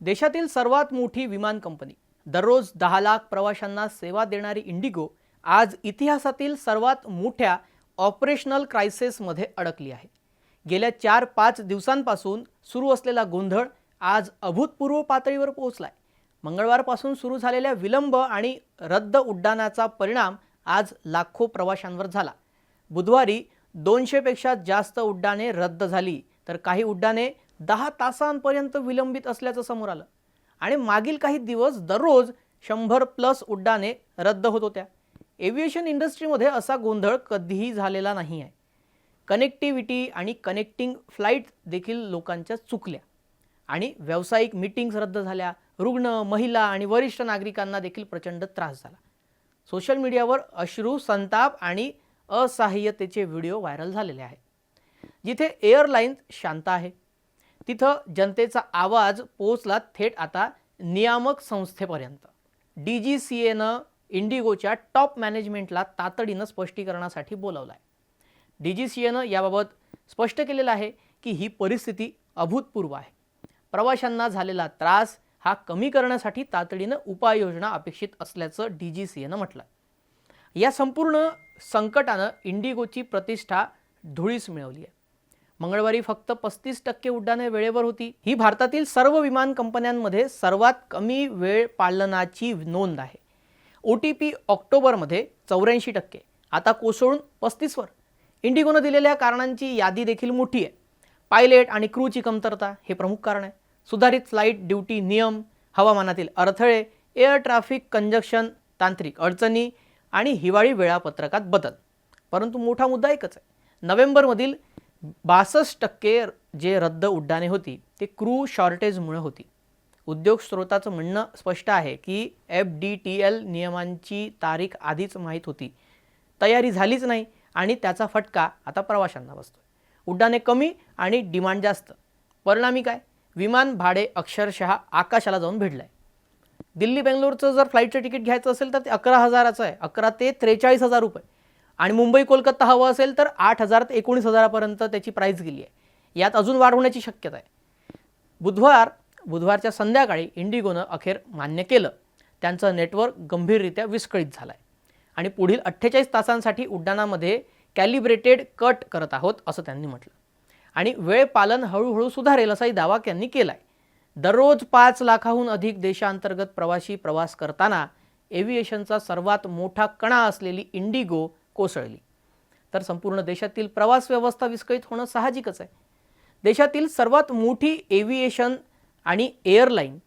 देशातील सर्वात मोठी विमान कंपनी, दररोज 10 लाख प्रवाशांना सेवा देणारी इंडिगो आज इतिहासातील सर्वात मोठ्या ऑपरेशनल क्रायसिसमध्ये अडकली आहे। गेल्या 4-5 दिवसांपासून सुरू असलेला गोंधळ आज अभूतपूर्व पातळीवर पोहोचलाय। मंगळवारपासून सुरू झालेल्या विलंब आणि रद्द उड्डाणाचा परिणाम आज लाखो प्रवाशांवर झाला। बुधवारी 200 पेक्षा जास्त उड्डाणे रद्द झाली, तर काही उड्डाणे 10 तासांपर्यंत विलंबित असल्याचं समोर आलं आणि मागील काही दिवस दररोज 100+ उड्डाणे रद्द होत होत्या। एव्हिएशन इंडस्ट्रीमध्ये असा गोंधळ कधीही झालेला नाही आहे। कनेक्टिव्हिटी आणि कनेक्टिंग फ्लाइट देखील लोकांच्या चुकल्या आणि व्यावसायिक मीटिंग्स रद्द झाल्या। रुग्ण, महिला आणि वरिष्ठ नागरिकांना देखील प्रचंड त्रास झाला। सोशल मीडियावर अश्रू, संताप आणि असहाय्यतेचे व्हिडिओ व्हायरल झालेले आहेत। जिथे एअरलाईन्स शांत आहे, तिथं जनतेचा आवाज पोहोचला थेट आता नियामक संस्थेपर्यंत। DGCAनं इंडिगोच्या टॉप मॅनेजमेंटला तातडीनं स्पष्टीकरणासाठी बोलावलंय। DGCAनं याबाबत स्पष्ट केलेलं आहे की ही परिस्थिती अभूतपूर्व आहे। प्रवाशांना झालेला त्रास हा कमी करण्यासाठी तातडीनं उपाययोजना अपेक्षित असल्याचं DGCAनं म्हटलं। या संपूर्ण संकटानं इंडिगोची प्रतिष्ठा धुळीस मिळवली आहे। मंगळवारी फक्त 35% उड्डाणे वेळेवर होती। ही भारतातील सर्व विमान कंपन्यांमध्ये सर्वात कमी वेळ पालनाची नोंद आहे। OTP ऑक्टोबरमध्ये 84%, आता कोसळून 35 वर। इंडिगोनं दिलेल्या कारणांची यादी देखील मोठी आहे। पायलट आणि क्रूची कमतरता हे प्रमुख कारण आहे। सुधारित फ्लाइट ड्युटी नियम, हवामानातील अडथळे, एअर ट्रॅफिक कंजक्शन, तांत्रिक अडचणी आणि हिवाळी वेळापत्रकात बदल। परंतु मोठा मुद्दा एकच आहे, नोव्हेंबरमधील 62% जे रद्द उड्डाणे होती ते क्रू शॉर्टेजमुळे होती। उद्योग स्रोताचं म्हणणं स्पष्ट आहे की FDTL नियमांची तारीख आधीच माहीत होती, तयारी झालीच नाही आणि त्याचा फटका आता प्रवाशांना बसतोय। उड्डाणे कमी आणि डिमांड जास्त, परिणामी काय, विमान भाडे अक्षरशः आकाशाला जाऊन भिडलंय। दिल्ली बेंगलोरचं जर फ्लाईटचं तिकीट घ्यायचं असेल तर ते 11,000चं आहे, 11 ते 43,000 रुपये। आणि मुंबई कोलकाता हवं असेल तर 8,000 ते 19,000 पर्यंत त्याची प्राइस गेली आहे। यात अजून वाढ होण्याची शक्यता आहे। बुधवारच्या संध्याकाळी इंडिगोनं अखेर मान्य केलं, त्यांचं नेटवर्क गंभीररित्या विस्कळीत झालंय आणि पुढील 48 तासांसाठी उड्डाणामध्ये कॅलिब्रेटेड कट करत आहोत असं त्यांनी म्हटलं आणि वेळ पालन हळूहळू सुधारेल असाही दावा त्यांनी केलाय। दररोज 5 लाखाहून अधिक देशांतर्गत प्रवासी प्रवास करताना एव्हिएशनचा सर्वात मोठा कणा असलेली इंडिगो कोसळली तर संपूर्ण देशातील प्रवास व्यवस्था विस्कळीत होणं साहजिकच आहे। देशातील सर्वात मोठी एव्हिएशन आणि एअरलाईन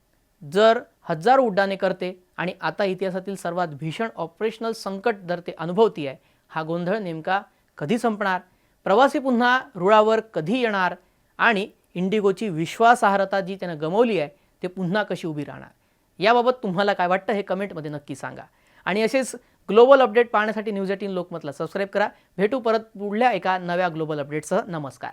जर हजारो उड्डाणे करते आणि आता इतिहासातील सर्वात भीषण ऑपरेशनल संकट जर ते अनुभवती आहे, हा गोंधळ नेमका कधी संपणार, प्रवासी पुन्हा रुळावर कधी येणार आणि इंडिगोची विश्वासार्हता जी त्यानं गमावली आहे ते पुन्हा कशी उभी राहणार, याबाबत तुम्हाला काय वाटतं हे कमेंटमध्ये नक्की सांगा। आणि असेच ग्लोबल अपडेट पाहण्यासाठी न्यूज 18 लोकमतला सबस्क्राईब करा। भेटू परत पुढल्या एका नव्या ग्लोबल अपडेटसह। नमस्कार।